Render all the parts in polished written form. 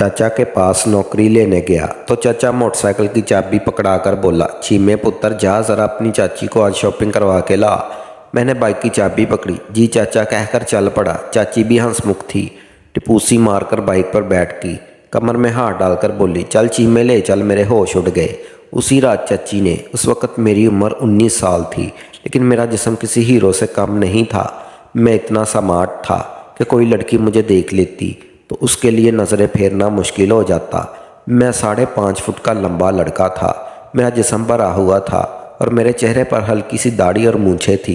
चाचा के पास नौकरी लेने गया तो चाचा मोटरसाइकिल की चाबी पकड़ाकर बोला, चीमे पुत्र जा ज़रा अपनी चाची को आज शॉपिंग करवा के ला। मैंने बाइक की चाबी पकड़ी। जी चाचा कहकर चल पड़ा। चाची भी हंसमुख थी। टिपूसी मारकर बाइक पर बैठ गई। कमर में हाथ डालकर बोली, चल चीमे ले चल, मेरे होश उड़ गए। उसी रात चाची ने, उस वक़्त मेरी उम्र 19 साल थी, लेकिन मेरा जिस्म किसी हीरो से कम नहीं था। मैं इतना स्मार्ट था कि कोई लड़की मुझे देख लेती तो उसके लिए नज़रें फेरना मुश्किल हो जाता। मैं 5.5 फुट का लंबा लड़का था। मेरा जिस्म भरा हुआ था और मेरे चेहरे पर हल्की सी दाढ़ी और मूंछें थी।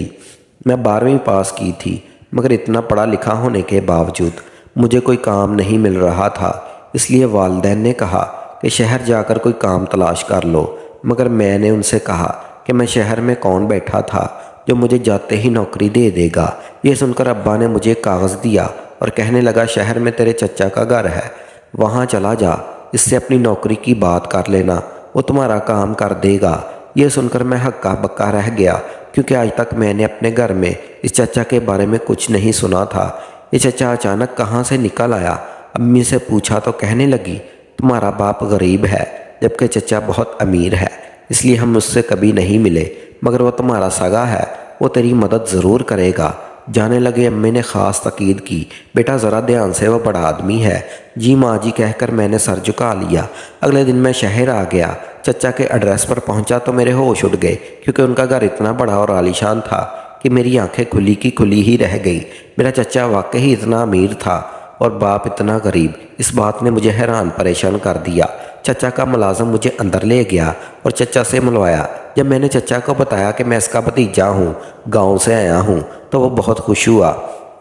मैं 12वीं पास की थी, मगर इतना पढ़ा लिखा होने के बावजूद मुझे कोई काम नहीं मिल रहा था। इसलिए वालिदैन ने कहा कि शहर जाकर कोई काम तलाश कर लो, मगर मैंने उनसे कहा कि मैं शहर में कौन बैठा था जो मुझे जाते ही नौकरी दे देगा। ये सुनकर अब्बा ने मुझे कागज़ दिया और कहने लगा, शहर में तेरे चचा का घर है, वहाँ चला जा, इससे अपनी नौकरी की बात कर लेना, वो तुम्हारा काम कर देगा। ये सुनकर मैं हक्का बक्का रह गया, क्योंकि आज तक मैंने अपने घर में इस चचा के बारे में कुछ नहीं सुना था। ये चचा अचानक कहाँ से निकल आया। अम्मी से पूछा तो कहने लगी, तुम्हारा बाप गरीब है जबकि चचा बहुत अमीर है, इसलिए हम उससे कभी नहीं मिले, मगर वो तुम्हारा सगा है, वो तेरी मदद ज़रूर करेगा। जाने लगे अम्मी ने ख़ास ताकीद की, बेटा ज़रा ध्यान से, वो बड़ा आदमी है। जी माँ जी कहकर मैंने सर झुका लिया। अगले दिन मैं शहर आ गया। चचा के एड्रेस पर पहुंचा तो मेरे होश उड़ गए, क्योंकि उनका घर इतना बड़ा और आलीशान था कि मेरी आंखें खुली की खुली ही रह गई। मेरा चचा वाकई ही इतना अमीर था और बाप इतना गरीब। इस बात ने मुझे हैरान परेशान कर दिया। चचा का मुलाजिम मुझे अंदर ले गया और चचा से मिलवाया। जब मैंने चचा को बताया कि मैं इसका भतीजा हूँ, गांव से आया हूँ, तो वो बहुत खुश हुआ।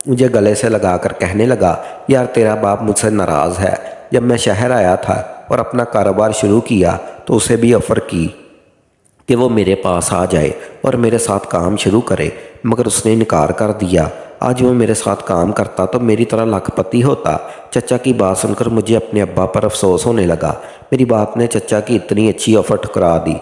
मुझे गले से लगाकर कहने लगा, यार तेरा बाप मुझसे नाराज़ है। जब मैं शहर आया था और अपना कारोबार शुरू किया तो उसे भी ऑफ़र की कि वो मेरे पास आ जाए और मेरे साथ काम शुरू करे, मगर उसने इनकार कर दिया। आज वो मेरे साथ काम करता तो मेरी तरह लखपति होता। चचा की बात सुनकर मुझे अपने अब्बा पर अफसोस होने लगा। मेरी बात ने चचा की इतनी अच्छी ऑफ़र ठुकरा दी।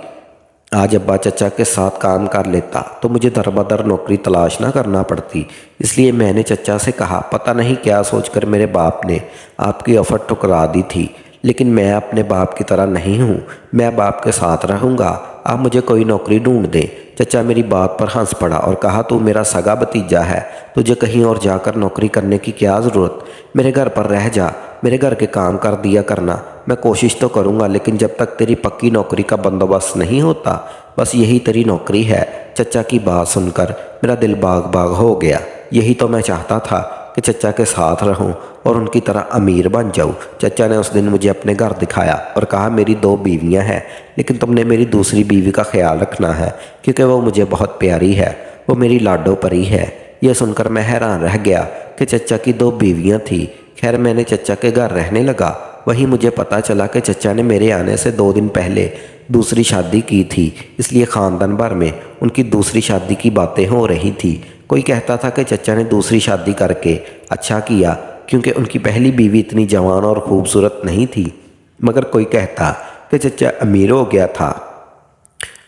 आज अब्बा चचा के साथ काम कर लेता तो मुझे दर बदर नौकरी तलाश ना करना पड़ती। इसलिए मैंने चचा से कहा, पता नहीं क्या सोचकर मेरे बाप ने आपकी ऑफ़र ठुकरा दी थी, लेकिन मैं अपने बाप की तरह नहीं हूँ। मैं बाप के साथ रहूँगा, आप मुझे कोई नौकरी ढूंढ दें। चचा मेरी बात पर हंस पड़ा और कहा, तू मेरा सगा भतीजा है, तुझे कहीं और जाकर नौकरी करने की क्या ज़रूरत, मेरे घर पर रह जा, मेरे घर के काम कर दिया करना। मैं कोशिश तो करूँगा, लेकिन जब तक तेरी पक्की नौकरी का बंदोबस्त नहीं होता, बस यही तेरी नौकरी है। चचा की बात सुनकर मेरा दिल बाग बाग हो गया। यही तो मैं चाहता था कि चचा के साथ रहूं और उनकी तरह अमीर बन जाऊं। चचा ने उस दिन मुझे अपने घर दिखाया और कहा, मेरी 2 बीवियां हैं, लेकिन तुमने मेरी दूसरी बीवी का ख्याल रखना है, क्योंकि वो मुझे बहुत प्यारी है, वो मेरी लाडो परी है। यह सुनकर मैं हैरान रह गया कि चचा की 2 बीवियां थी। खैर मैंने चचा के घर रहने लगा। वहीं मुझे पता चला कि चचा ने मेरे आने से 2 दिन पहले दूसरी शादी की थी, इसलिए ख़ानदान भर में उनकी दूसरी शादी की बातें हो रही थी। कोई कहता था कि चचा ने दूसरी शादी करके अच्छा किया, क्योंकि उनकी पहली बीवी इतनी जवान और खूबसूरत नहीं थी, मगर कोई कहता कि चचा अमीर हो गया था,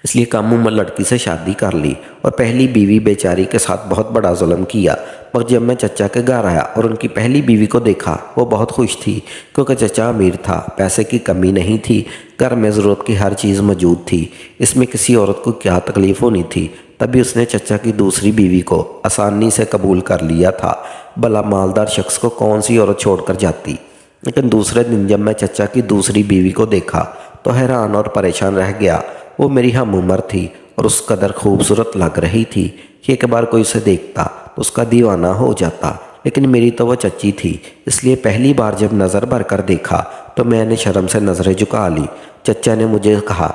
इसलिए कम उम्र लड़की से शादी कर ली और पहली बीवी बेचारी के साथ बहुत बड़ा जुल्म किया। मगर जब मैं चचा के घर आया और उनकी पहली बीवी को देखा, वो बहुत खुश थी, क्योंकि चचा अमीर था, पैसे की कमी नहीं थी, घर में ज़रूरत की हर चीज़ मौजूद थी। इसमें किसी औरत को क्या तकलीफ़ होनी थी। तभी उसने चचा की दूसरी बीवी को आसानी से कबूल कर लिया था। भला मालदार शख्स को कौन सी औरत छोड़कर जाती। लेकिन दूसरे दिन जब मैं चचा की दूसरी बीवी को देखा तो हैरान और परेशान रह गया। वो मेरी हम उम्र थी और उस कदर खूबसूरत लग रही थी कि एक बार कोई उसे देखता तो उसका दीवाना हो जाता। लेकिन मेरी तो वह चच्ची थी, इसलिए पहली बार जब नज़र भर कर देखा तो मैंने शर्म से नज़रें झुका ली। चचा ने मुझे कहा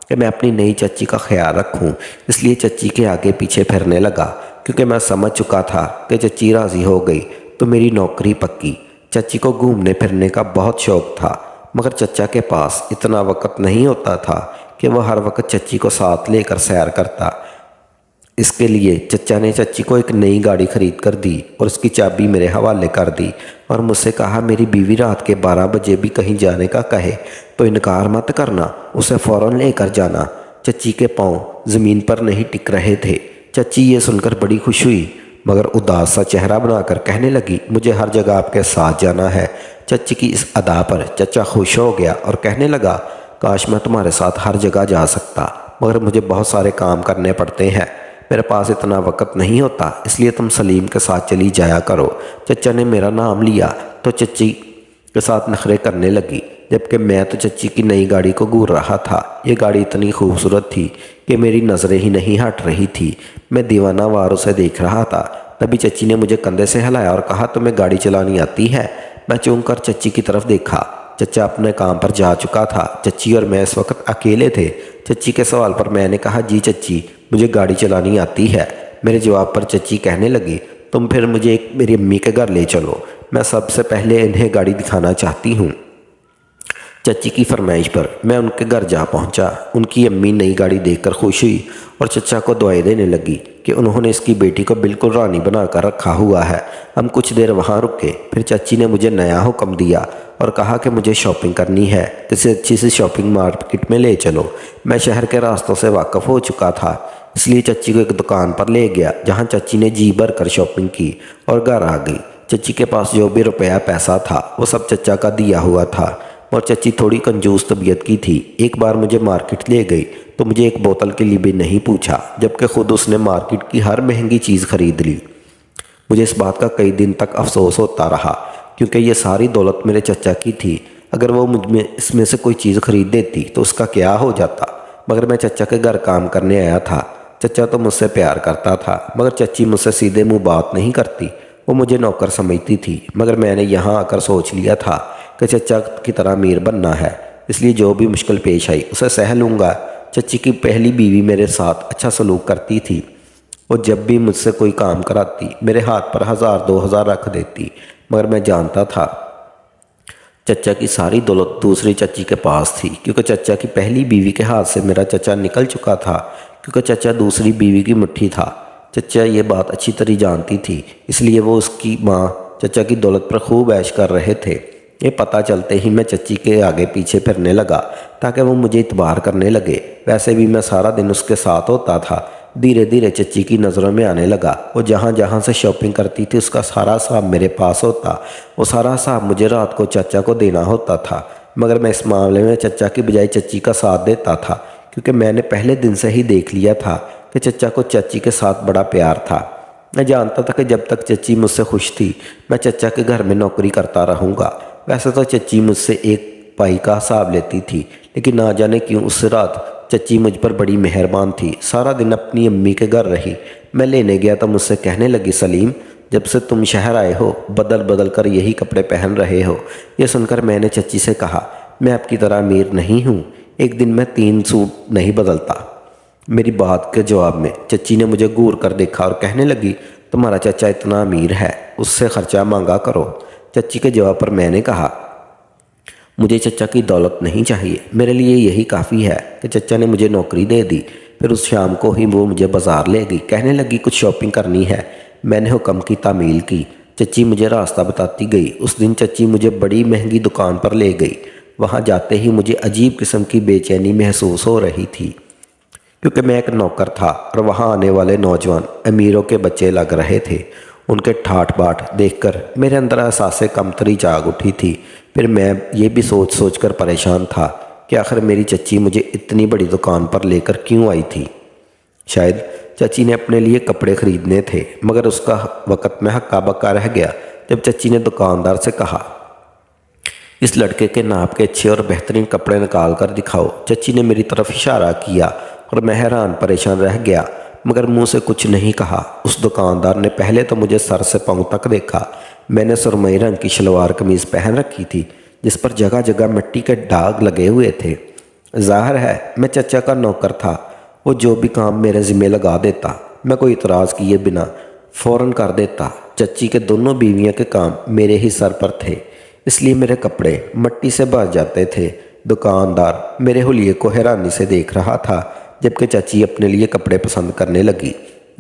कि मैं अपनी नई चच्ची का ख्याल रखूं, इसलिए चच्ची के आगे पीछे फिरने लगा, क्योंकि मैं समझ चुका था कि चच्ची राज़ी हो गई तो मेरी नौकरी पक्की। चच्ची को घूमने फिरने का बहुत शौक़ था, मगर चचा के पास इतना वक़्त नहीं होता था कि वह हर वक्त चच्ची को साथ लेकर सैर करता। इसके लिए चचा ने चच्ची को एक नई गाड़ी खरीद कर दी और उसकी चाबी मेरे हवाले कर दी और मुझसे कहा, मेरी बीवी रात के 12 बजे भी कहीं जाने का कहे तो इनकार मत करना, उसे फ़ौरन लेकर जाना। चच्ची के पाँव ज़मीन पर नहीं टिक रहे थे। चच्ची ये सुनकर बड़ी खुश हुई मगर उदास सा चेहरा बनाकर कहने लगी, मुझे हर जगह आपके साथ जाना है। चच्ची की इस अदा पर चचा खुश हो गया और कहने लगा, काश मैं तुम्हारे साथ हर जगह जा सकता, मगर मुझे बहुत सारे काम करने पड़ते हैं, मेरे पास इतना वक्त नहीं होता, इसलिए तुम सलीम के साथ चली जाया करो। चचा ने मेरा नाम लिया तो चच्ची के साथ नखरे करने लगी, जबकि मैं तो चच्ची की नई गाड़ी को घूर रहा था। ये गाड़ी इतनी खूबसूरत थी कि मेरी नज़रें ही नहीं हट रही थी। मैं दीवाना वार उसे देख रहा था। तभी चच्ची ने मुझे कंधे से हिलाया और कहा, तुम्हें गाड़ी चलानी आती है? मैं चौंक कर चच्ची की तरफ देखा। चचा अपने काम पर जा चुका था। चच्ची और मैं इस वक्त अकेले थे। चच्ची के सवाल पर मैंने कहा, जी चच्ची, मुझे गाड़ी चलानी आती है। मेरे जवाब पर चच्ची कहने लगी, तुम फिर मुझे मेरी अम्मी के घर ले चलो, मैं सबसे पहले इन्हें गाड़ी दिखाना चाहती हूँ। चच्ची की फरमाइश पर मैं उनके घर जा पहुंचा। उनकी अम्मी नई गाड़ी देखकर खुश हुई और चचा को दुआएं देने लगी कि उन्होंने इसकी बेटी को बिल्कुल रानी बनाकर रखा हुआ है। हम कुछ देर वहां रुके, फिर चच्ची ने मुझे नया हुक्म दिया और कहा कि मुझे शॉपिंग करनी है, किसी अच्छी सी शॉपिंग मार्केट में ले चलो। मैं शहर के रास्तों से वाकिफ़ हो चुका था, इसलिए चच्ची को एक दुकान पर ले गया, जहाँ चच्ची ने जी भर कर शॉपिंग की और घर आ गई। चच्ची के पास जो भी रुपया पैसा था वो सब चचा का दिया हुआ था और चच्ची थोड़ी कंजूस तबीयत की थी। एक बार मुझे मार्केट ले गई तो मुझे एक बोतल के लिए भी नहीं पूछा, जबकि खुद उसने मार्केट की हर महंगी चीज़ खरीद ली। मुझे इस बात का कई दिन तक अफसोस होता रहा, क्योंकि ये सारी दौलत मेरे चचा की थी। अगर वो मुझ में इसमें से कोई चीज़ खरीद देती तो उसका क्या हो जाता। मगर मैं चचा के घर काम करने आया था। चचा तो मुझसे प्यार करता था, मगर चच्ची मुझसे सीधे मुँह बात नहीं करती। वो मुझे नौकर समझती थी, मगर मैंने यहाँ आकर सोच लिया था कि चचा की तरह अमीर बनना है, इसलिए जो भी मुश्किल पेश आई उसे सह लूँगा। चच्ची की पहली बीवी मेरे साथ अच्छा सलूक करती थी। वो जब भी मुझसे कोई काम कराती मेरे हाथ पर 1000-2000 रख देती, मगर मैं जानता था चचा की सारी दौलत दूसरी चच्ची के पास थी, क्योंकि चचा की पहली बीवी के हाथ से मेरा चचा निकल चुका था, क्योंकि चचा दूसरी बीवी की मुट्ठी था। चचा ये बात अच्छी तरह जानती थी, इसलिए वो उसकी माँ चचा की दौलत पर खूब ऐश कर रहे थे। ये पता चलते ही मैं चच्ची के आगे पीछे फिरने लगा ताकि वो मुझे इतबार करने लगे। वैसे भी मैं सारा दिन उसके साथ होता था। धीरे धीरे चच्ची की नज़रों में आने लगा। वो जहाँ जहाँ से शॉपिंग करती थी उसका सारा हिसाब मेरे पास होता। वो सारा हिसाब मुझे रात को चाचा को देना होता था, मगर मैं इस मामले में चचा की बजाय चच्ची का साथ देता था, क्योंकि मैंने पहले दिन से ही देख लिया था कि चचा को चाची के साथ बड़ा प्यार था। मैं जानता था कि जब तक चच्ची मुझसे खुश थी मैं चचा के घर में नौकरी करता रहूँगा। वैसे तो चच्ची मुझसे एक पाई का हिसाब लेती थी, लेकिन ना जाने क्यों उस रात चच्ची मुझ पर बड़ी मेहरबान थी। सारा दिन अपनी अम्मी के घर रही। मैं लेने गया तो मुझसे कहने लगी, सलीम, जब से तुम शहर आए हो बदल बदल कर यही कपड़े पहन रहे हो। यह सुनकर मैंने चच्ची से कहा, मैं आपकी तरह अमीर नहीं हूँ, एक दिन में 3 सूट नहीं बदलता। मेरी बात के जवाब में चच्ची ने मुझे घूर कर देखा और कहने लगी, तुम्हारा चाचा इतना अमीर है, उससे खर्चा मांगा करो। चच्ची के जवाब पर मैंने कहा, मुझे चचा की दौलत नहीं चाहिए, मेरे लिए यही काफ़ी है कि चचा ने मुझे नौकरी दे दी। फिर उस शाम को ही वो मुझे बाज़ार ले गई। कहने लगी, कुछ शॉपिंग करनी है। मैंने हुक्म की तामील की। चच्ची मुझे रास्ता बताती गई। उस दिन चच्ची मुझे बड़ी महंगी दुकान पर ले गई। वहाँ जाते ही मुझे अजीब किस्म की बेचैनी महसूस हो रही थी, क्योंकि मैं एक नौकर था और वहाँ आने वाले नौजवान अमीरों के बच्चे लग रहे थे। उनके ठाठ बाट देखकर मेरे अंदर एहसास कमतरी जाग उठी थी। फिर मैं ये भी सोच सोच कर परेशान था कि आखिर मेरी चच्ची मुझे इतनी बड़ी दुकान पर लेकर क्यों आई थी। शायद चच्ची ने अपने लिए कपड़े खरीदने थे, मगर उसका वक़्त में हक्का बक्का रह गया जब चच्ची ने दुकानदार से कहा, इस लड़के के नाप के अच्छे और बेहतरीन कपड़े निकाल कर दिखाओ। चच्ची ने मेरी तरफ इशारा किया और मैं हैरान परेशान रह गया, मगर मुंह से कुछ नहीं कहा। उस दुकानदार ने पहले तो मुझे सर से पांव तक देखा। मैंने सुरमई रंग की शलवार कमीज़ पहन रखी थी, जिस पर जगह जगह मिट्टी के दाग लगे हुए थे। जाहिर है मैं चचा का नौकर था। वो जो भी काम मेरे ज़िम्मे लगा देता मैं कोई इतराज़ किए बिना फ़ौरन कर देता। चच्ची के दोनों बीवियों के काम मेरे ही सर पर थे, इसलिए मेरे कपड़े मिट्टी से भर जाते थे। दुकानदार मेरे हुलिये को हैरानी से देख रहा था, जबकि चाची अपने लिए कपड़े पसंद करने लगी।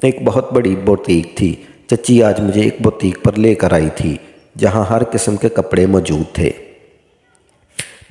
एक बहुत बड़ी बुटीक थी। चच्ची आज मुझे एक बुटीक पर लेकर आई थी, जहां हर किस्म के कपड़े मौजूद थे।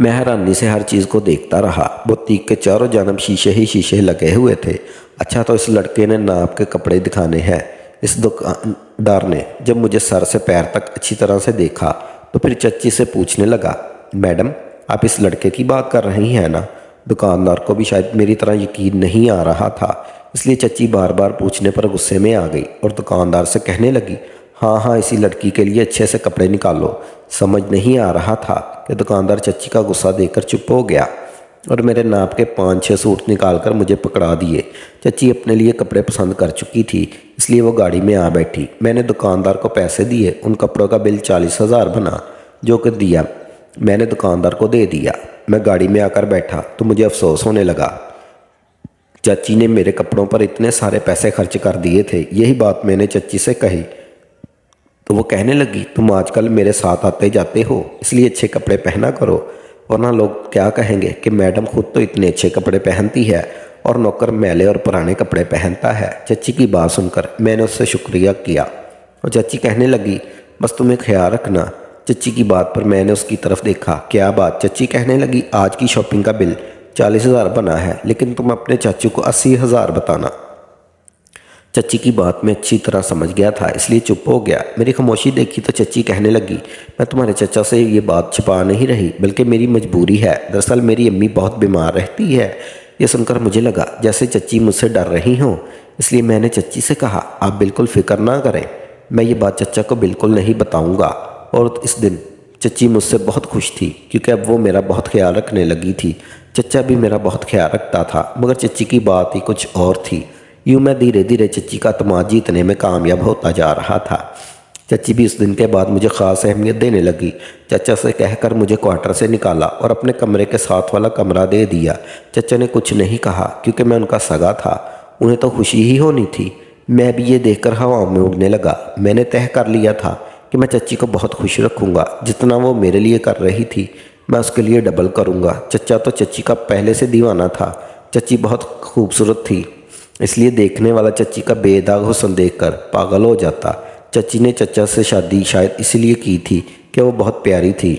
मैं हैरानी से हर चीज़ को देखता रहा। बुटीक के चारों जानब शीशे ही शीशे लगे हुए थे। अच्छा, तो इस लड़के ने नाप के कपड़े दिखाने हैं। इस दुकान डर ने जब मुझे सर से पैर तक अच्छी तरह से देखा तो फिर चच्ची से पूछने लगा, मैडम आप इस लड़के की बात कर रही हैं ना। दुकानदार को भी शायद मेरी तरह यकीन नहीं आ रहा था, इसलिए चच्ची बार बार पूछने पर गुस्से में आ गई और दुकानदार से कहने लगी, हाँ हाँ इसी लड़की के लिए अच्छे से कपड़े निकालो। समझ नहीं आ रहा था कि दुकानदार चच्ची का गुस्सा देखकर चुप हो गया और मेरे नाप के 5-6 सूट निकालकर मुझे पकड़ा दिए। चच्ची अपने लिए कपड़े पसंद कर चुकी थी, इसलिए वो गाड़ी में आ बैठी। मैंने दुकानदार को पैसे दिए, उन कपड़ों का बिल 40,000 बना, जो कि दिया मैंने दुकानदार को दे दिया। मैं गाड़ी में आकर बैठा तो मुझे अफसोस होने लगा। चाची ने मेरे कपड़ों पर इतने सारे पैसे खर्च कर दिए थे। यही बात मैंने चच्ची से कही तो वो कहने लगी, तुम आजकल मेरे साथ आते जाते हो, इसलिए अच्छे कपड़े पहना करो, वरना लोग क्या कहेंगे कि मैडम खुद तो इतने अच्छे कपड़े पहनती है और नौकर मैले और पुराने कपड़े पहनता है। चच्ची की बात सुनकर मैंने उससे शुक्रिया किया और चच्ची कहने लगी, बस तुम्हें ख्याल रखना। चच्ची की बात पर मैंने उसकी तरफ देखा। क्या बात? चच्ची कहने लगी, आज की शॉपिंग का बिल 40,000 बना है, लेकिन तुम अपने चाचू को 80,000 बताना। चच्ची की बात में अच्छी तरह समझ गया था, इसलिए चुप हो गया। मेरी खामोशी देखी तो चच्ची कहने लगी, मैं तुम्हारे चचा से ये बात छिपा नहीं रही, बल्कि मेरी मजबूरी है। दरअसल मेरी अम्मी बहुत बीमार रहती है। ये सुनकर मुझे लगा जैसे चच्ची मुझसे डर रही हों, इसलिए मैंने चच्ची से कहा, आप बिल्कुल फिक्र ना करें, मैं ये बात चचा को बिल्कुल नहीं बताऊँगा। और इस दिन चच्ची मुझसे बहुत खुश थी, क्योंकि अब वो मेरा बहुत ख्याल रखने लगी थी। चचा भी मेरा बहुत ख्याल रखता था, मगर चच्ची की बात ही कुछ और थी। यूँ मैं धीरे धीरे चच्ची का तमाम जीतने में कामयाब होता जा रहा था। चच्ची भी उस दिन के बाद मुझे ख़ास अहमियत देने लगी। चचा से कहकर मुझे क्वार्टर से निकाला और अपने कमरे के साथ वाला कमरा दे दिया। चचा ने कुछ नहीं कहा, क्योंकि मैं उनका सगा था, उन्हें तो खुशी ही होनी थी। मैं भी ये देखकर हवा में उड़ने लगा। मैंने तय कर लिया था कि मैं चच्ची को बहुत खुश रखूँगा। जितना वो मेरे लिए कर रही थी, मैं उसके लिए डबल करूँगा। चचा तो चच्ची का पहले से दीवाना था। चच्ची बहुत खूबसूरत थी, इसलिए देखने वाला चच्ची का बेदाग हुस्न देखकर पागल हो जाता। चच्ची ने चचा से शादी शायद इसलिए की थी कि वो बहुत प्यारी थी।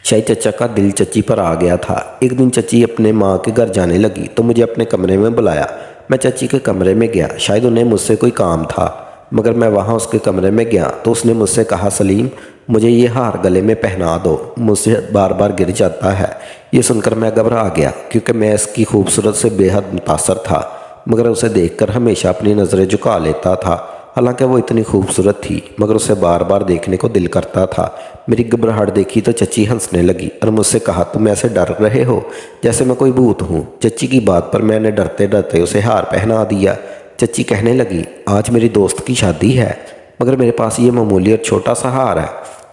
शायद चचा का दिल चच्ची पर आ गया था। एक दिन चच्ची अपने माँ के घर जाने लगी तो मुझे अपने कमरे में बुलाया। मैं चच्ची के कमरे में गया। शायद उन्हें मुझसे कोई काम था, मगर मैं वहाँ उसके कमरे में गया तो उसने मुझसे कहा, सलीम मुझे ये हार गले में पहना दो, मुझसे बार बार गिर जाता है। ये सुनकर मैं घबरा गया, क्योंकि मैं इसकी खूबसूरत से बेहद मुतासर था, मगर उसे देखकर हमेशा अपनी नज़रें झुका लेता था। हालांकि वो इतनी खूबसूरत थी, मगर उसे बार बार देखने को दिल करता था। मेरी घबराहट देखी तो चच्ची हंसने लगी और मुझसे कहा, तुम ऐसे डर रहे हो जैसे मैं कोई भूत हूँ। चच्ची की बात पर मैंने डरते डरते उसे हार पहना दिया। चच्ची कहने लगी, आज मेरी दोस्त की शादी है, मगर मेरे पास ये मामूली और छोटा सा हार है,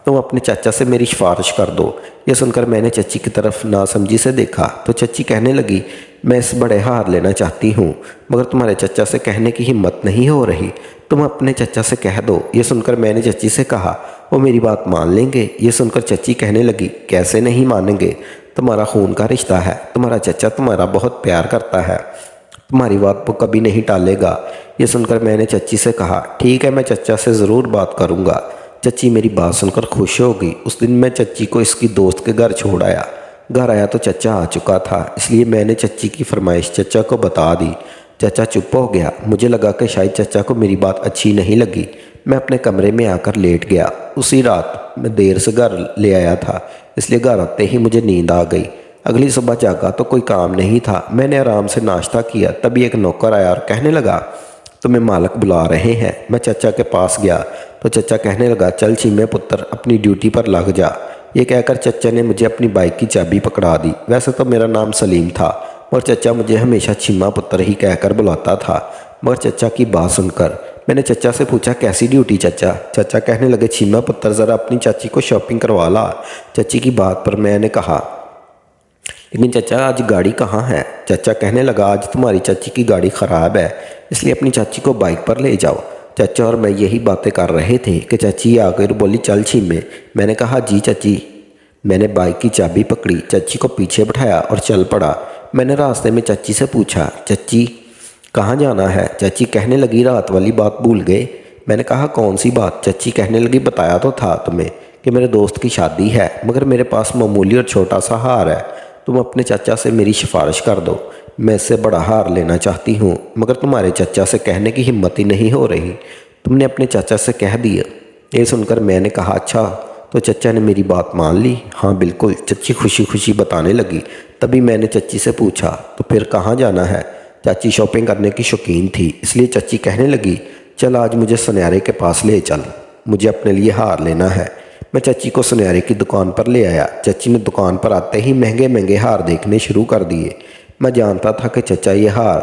तुम अपने चाचा से मेरी सिफारिश कर दो। यह सुनकर मैंने चच्ची की तरफ नासमझी से देखा तो चच्ची कहने लगी, मैं इस बड़े हार लेना चाहती हूँ, मगर तुम्हारे चचा से कहने की हिम्मत नहीं हो रही। तुम अपने चचा से कह दो। ये सुनकर मैंने चच्ची से कहा, वो मेरी बात मान लेंगे। ये सुनकर चच्ची कहने लगी, कैसे नहीं मानेंगे, तुम्हारा खून का रिश्ता है, तुम्हारा चचा तुम्हारा बहुत प्यार करता है, तुम्हारी बात वो कभी नहीं टालेगा। ये सुनकर मैंने चच्ची से कहा, ठीक है, मैं चचा से ज़रूर बात करूँगा। चच्ची मेरी बात सुनकर खुश हो गई। उस दिन मैं चच्ची को इसकी दोस्त के घर छोड़ आया। घर आया तो चचा आ चुका था, इसलिए मैंने चच्ची की फरमाइश चचा को बता दी। चचा चुप हो गया। मुझे लगा कि शायद चचा को मेरी बात अच्छी नहीं लगी। मैं अपने कमरे में आकर लेट गया। उसी रात मैं देर से घर ले आया था, इसलिए घर आते ही मुझे नींद आ गई। अगली सुबह जागा तो कोई काम नहीं था। मैंने आराम से नाश्ता किया, तभी एक नौकर आया और कहने लगा, तुम्हें मालिक बुला रहे हैं। मैं चचा के पास गया तो चचा कहने लगा, चल चीमे पुत्र, अपनी ड्यूटी पर लग जा। ये कहकर चचा ने मुझे अपनी बाइक की चाबी पकड़ा दी। वैसे तो मेरा नाम सलीम था और चचा मुझे हमेशा छिम्मा पुत्र ही कहकर बुलाता था, मगर चचा की बात सुनकर मैंने चचा से पूछा, कैसी ड्यूटी चचा? चचा कहने लगे, छिम्मा पुत्र, ज़रा अपनी चाची को शॉपिंग करवा ला। चची की बात पर मैंने कहा, लेकिन चचा आज गाड़ी कहाँ है? चचा कहने लगा, आज तुम्हारी चाची की गाड़ी ख़राब है, इसलिए अपनी चाची को बाइक पर ले जाओ। चाचा और मैं यही बातें कर रहे थे कि चाची आ गई और बोली, चल छीमे। मैंने कहा, जी चाची। मैंने बाइक की चाबी पकड़ी, चाची को पीछे बिठाया और चल पड़ा। मैंने रास्ते में चाची से पूछा, चाची कहाँ जाना है? चाची कहने लगी, रात वाली बात भूल गए। मैंने कहा, कौन सी बात? चाची कहने लगी, बताया तो था तुम्हें कि मेरे दोस्त की शादी है, मगर मेरे पास मामूली और छोटा सा हार है। तुम अपने चाचा से मेरी सिफारिश कर दो। मैं इससे बड़ा हार लेना चाहती हूँ, मगर तुम्हारे चाचा से कहने की हिम्मत ही नहीं हो रही। तुमने अपने चाचा से कह दिया? ये सुनकर मैंने कहा अच्छा, तो चचा ने मेरी बात मान ली? हाँ बिल्कुल, चच्ची खुशी खुशी बताने लगी। तभी मैंने चच्ची से पूछा तो फिर कहाँ जाना है? चाची शॉपिंग करने की शौकीन थी, इसलिए चच्ची कहने लगी चल आज मुझे सुनहरे के पास ले चल, मुझे अपने लिए हार लेना है। मैं चच्ची को सुनहरे की दुकान पर ले आया। चच्ची ने दुकान पर आते ही महंगे महंगे हार देखने शुरू कर दिए। मैं जानता था कि चचा ये हार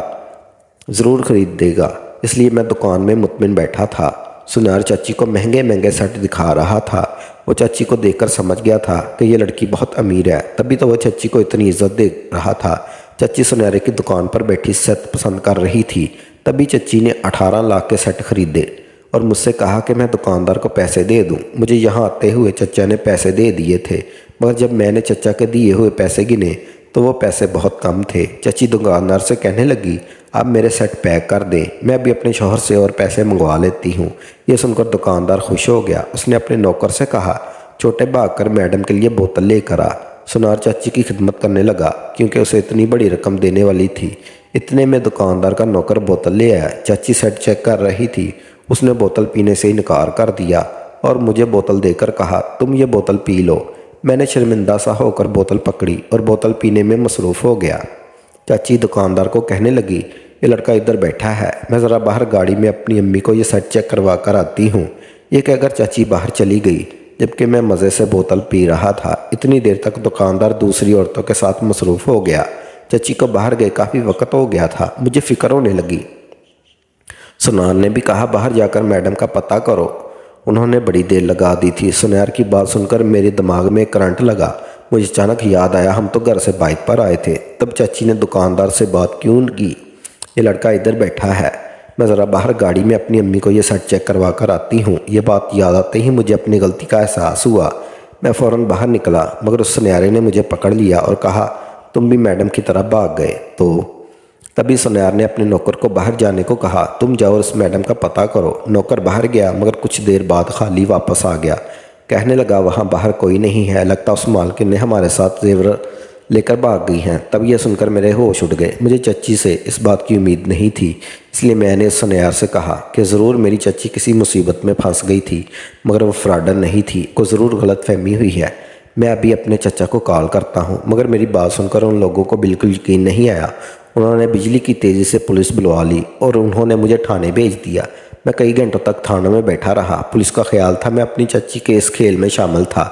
ज़रूर खरीद देगा, इसलिए मैं दुकान में मुतमिन बैठा था। सुनार चाची को महंगे महंगे सेट दिखा रहा था। वो चाची को देखकर समझ गया था कि ये लड़की बहुत अमीर है, तभी तो वह चाची को इतनी इज्जत दे रहा था। चाची सुनहरे की दुकान पर बैठी सेट पसंद कर रही थी। तभी चाची ने 18 लाख के सेट खरीदे और मुझसे कहा कि मैं दुकानदार को पैसे दे दूं। मुझे यहाँ आते हुए चचा ने पैसे दे दिए थे, मगर जब मैंने चचा के दिए हुए पैसे गिने तो वो पैसे बहुत कम थे। चाची दुकानदार से कहने लगी आप मेरे सेट पैक कर दें, मैं अभी अपने शौहर से और पैसे मंगवा लेती हूँ। ये सुनकर दुकानदार खुश हो गया। उसने अपने नौकर से कहा छोटे भागकर मैडम के लिए बोतल लेकर आ। सुनार चाची की खिदमत करने लगा क्योंकि उसे इतनी बड़ी रकम देने वाली थी। इतने में दुकानदार का नौकर बोतल ले आया। चाची सेट चेक कर रही थी, उसने बोतल पीने से इनकार कर दिया और मुझे बोतल देकर कहा तुम ये बोतल पी लो। मैंने शर्मिंदा सा होकर बोतल पकड़ी और बोतल पीने में मसरूफ़ हो गया। चाची दुकानदार को कहने लगी ये लड़का इधर बैठा है, मैं ज़रा बाहर गाड़ी में अपनी अम्मी को ये सेट चेक करवा कर आती हूँ। ये कहकर चाची बाहर चली गई, जबकि मैं मज़े से बोतल पी रहा था। इतनी देर तक दुकानदार दूसरी औरतों के साथ मसरूफ़ हो गया। चाची को बाहर गए काफ़ी वक्त हो गया था। मुझे फ़िक्र होने लगी। सुनार ने भी कहा बाहर जाकर मैडम का पता करो। उन्होंने बड़ी देर लगा दी थी। सुनार की बात सुनकर मेरे दिमाग में करंट लगा। मुझे अचानक याद आया हम तो घर से बाइक पर आए थे। तब चाची ने दुकानदार से बात क्यों की? ये लड़का इधर बैठा है, मैं ज़रा बाहर गाड़ी में अपनी अम्मी को ये सेट चेक करवा कर आती हूँ। ये बात याद आते ही मुझे अपनी गलती का एहसास हुआ। मैं फ़ौरन बाहर निकला, मगर उस सुनहरे ने मुझे पकड़ लिया और कहा तुम भी मैडम की तरह भाग गए तो? तभी सुनार ने अपने नौकर को बाहर जाने को कहा तुम जाओ और उस मैडम का पता करो। नौकर बाहर गया, मगर कुछ देर बाद खाली वापस आ गया। कहने लगा वहाँ बाहर कोई नहीं है, लगता उस मालकिन ने हमारे साथ जेवर लेकर भाग गई हैं। तब यह सुनकर मेरे होश उड़ गए। मुझे चच्ची से इस बात की उम्मीद नहीं थी, इसलिए मैंने सुनार से कहा कि ज़रूर मेरी चच्ची किसी मुसीबत में फंस गई थी, मगर वो फ्रॉडर नहीं थी, को ज़रूर गलतफहमी हुई है। मैं अभी अपने चचा को कॉल करता हूँ। मगर मेरी बात सुनकर उन लोगों को बिल्कुल यकीन नहीं आया। उन्होंने बिजली की तेज़ी से पुलिस बुलवा ली और उन्होंने मुझे थाने भेज दिया। मैं कई घंटों तक थाने में बैठा रहा। पुलिस का ख्याल था मैं अपनी चच्ची के इस खेल में शामिल था,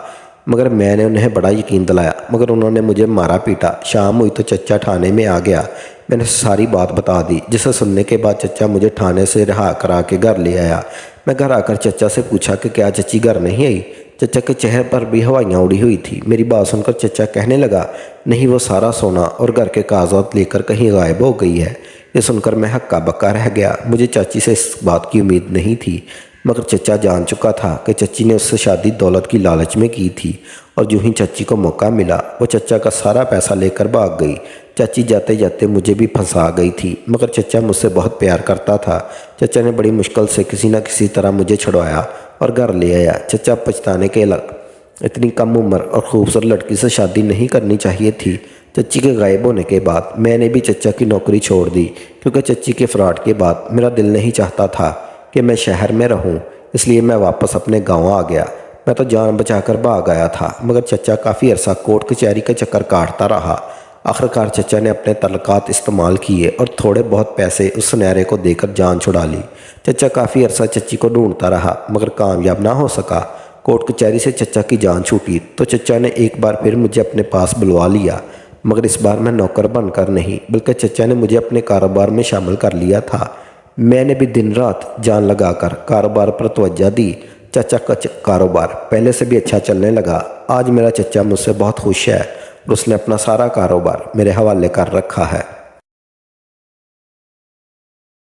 मगर मैंने उन्हें बड़ा यकीन दिलाया, मगर उन्होंने मुझे मारा पीटा। शाम हुई तो चचा थाने में आ गया। मैंने सारी बात बता दी, जिसे सुनने के बाद चचा मुझे थाने से रिहा करा के घर ले आया। मैं घर आकर चचा से पूछा कि क्या चच्ची घर नहीं आई। चचा के चेहरे पर भी हवाइयाँ उड़ी हुई थी। मेरी बात सुनकर चचा कहने लगा नहीं, वो सारा सोना और घर के कागजात लेकर कहीं गायब हो गई है। ये सुनकर मैं हक्का बक्का रह गया। मुझे चाची से इस बात की उम्मीद नहीं थी, मगर चचा जान चुका था कि चच्ची ने उससे शादी दौलत की लालच में की थी और जो ही चच्ची को मौका मिला वो चचा का सारा पैसा लेकर भाग गई। चाची जाते जाते मुझे भी फंसा गई थी, मगर चचा मुझसे बहुत प्यार करता था। चचा ने बड़ी मुश्किल से किसी न किसी तरह मुझे छुड़वाया और घर ले आया। चचा पछताने के लग इतनी कम उम्र और खूबसूरत लड़की से शादी नहीं करनी चाहिए थी। चच्ची के गायब होने के बाद मैंने भी चचा की नौकरी छोड़ दी, क्योंकि चच्ची के फ्रॉड के बाद मेरा दिल नहीं चाहता था कि मैं शहर में रहूं, इसलिए मैं वापस अपने गांव आ गया। मैं तो जान बचाकर भाग आया था, मगर चचा काफ़ी अरसा कोर्ट कचहरी का चक्कर काटता रहा। आखिरकार चचा ने अपने तलकात इस्तेमाल किए और थोड़े बहुत पैसे उस सुनहरे को देकर जान छुड़ा ली। चचा काफ़ी अरसा चच्ची को ढूंढता रहा, मगर कामयाब ना हो सका। कोर्ट कचहरी से चचा की जान छूटी तो चचा ने एक बार फिर मुझे अपने पास बुलवा लिया, मगर इस बार मैं नौकर बनकर नहीं, बल्कि चचा ने मुझे अपने कारोबार में शामिल कर लिया था। मैंने भी दिन रात जान लगाकर कारोबार पर तवज्जो दी। चचा का कारोबार पहले से भी अच्छा चलने लगा। आज मेरा चचा मुझसे बहुत खुश है और उसने अपना सारा कारोबार मेरे हवाले कर रखा है।